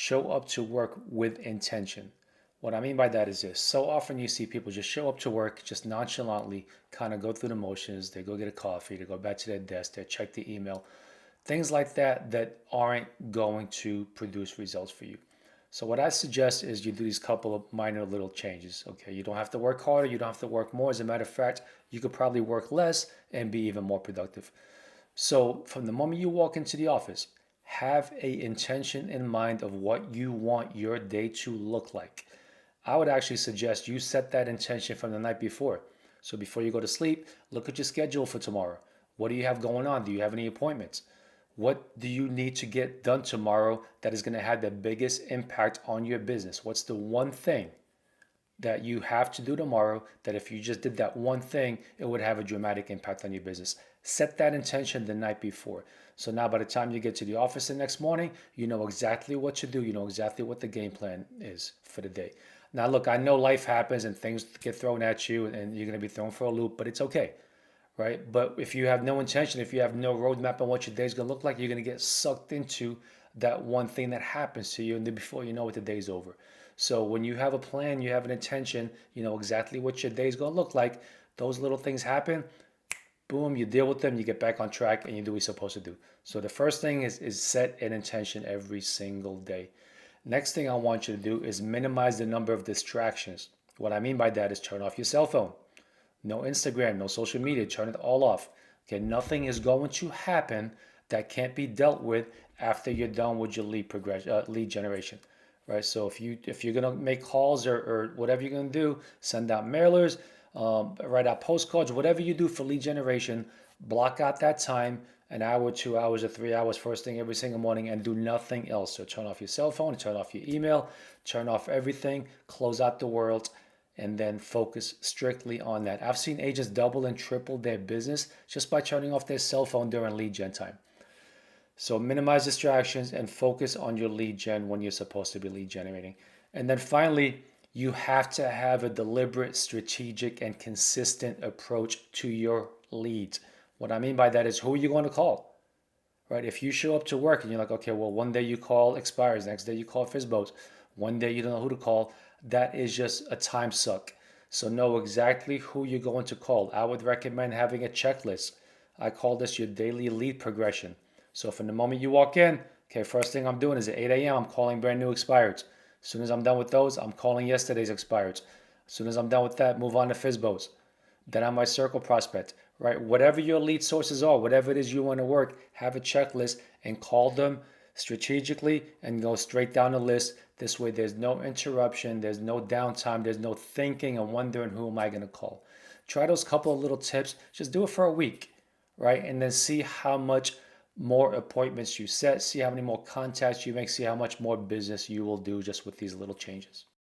show up to work with intention. What I mean by that is this. So often you see people just show up to work, just nonchalantly kind of go through the motions. They go get a coffee, they go back to their desk, they check the email, things like that that aren't going to produce results for you. So what I suggest is you do these couple of minor little changes. Okay, you don't have to work harder, you don't have to work more. As a matter of fact, you could probably work less and be even more productive. So from the moment you walk into the office, have a intention in mind of what you want your day to look like. I would actually suggest you set that intention from the night before. So before you go to sleep, look at your schedule for tomorrow. What do you have going on? Do you have any appointments? What do you need to get done tomorrow that is going to have the biggest impact on your business? What's the one thing that you have to do tomorrow that if you just did that one thing, it would have a dramatic impact on your business? Set that intention the night before. So now by the time you get to the office the next morning, you know exactly what to do. You know exactly what the game plan is for the day. Now, look, I know life happens and things get thrown at you and you're going to be thrown for a loop, but it's okay, right? But if you have no intention, if you have no roadmap on what your day is going to look like, you're going to get sucked into that one thing that happens to you, and then before you know it, the day's over. So when you have a plan, you have an intention, you know exactly what your day is going to look like. Those little things happen, boom, you deal with them, you get back on track, and you do what you're supposed to do. So the first thing is set an intention every single day. Next thing I want you to do is minimize the number of distractions. What I mean by that is turn off your cell phone. No Instagram, no social media, turn it all off. Okay, nothing is going to happen that can't be dealt with after you're done with your lead generation, right? So if you're gonna make calls or whatever you're gonna do, send out mailers, write out postcards, whatever you do for lead generation, block out that time, an hour, 2 hours, or 3 hours first thing every single morning, and do nothing else. So turn off your cell phone, turn off your email, turn off everything, close out the world, and then focus strictly on that. I've seen agents double and triple their business just by turning off their cell phone during lead gen time. So minimize distractions and focus on your lead gen when you're supposed to be lead generating. And then finally, you have to have a deliberate, strategic, and consistent approach to your leads. What I mean by that is, who are you going to call? Right? If you show up to work and you're like, okay, well, one day you call expires, next day you call Fizbos, one day you don't know who to call, that is just a time suck. So know exactly who you're going to call. I would recommend having a checklist. I call this your daily lead progression. So from the moment you walk in, okay, first thing I'm doing is at 8 a.m., I'm calling brand new expireds. As soon as I'm done with those, I'm calling yesterday's expireds. As soon as I'm done with that, move on to Fizbos. Then on my circle prospect, right? Whatever your lead sources are, whatever it is you want to work, have a checklist and call them strategically and go straight down the list. This way, there's no interruption, there's no downtime, there's no thinking and wondering who am I going to call. Try those couple of little tips. Just do it for a week, right? And then see how much more appointments you set, see how many more contacts you make, see how much more business you will do just with these little changes.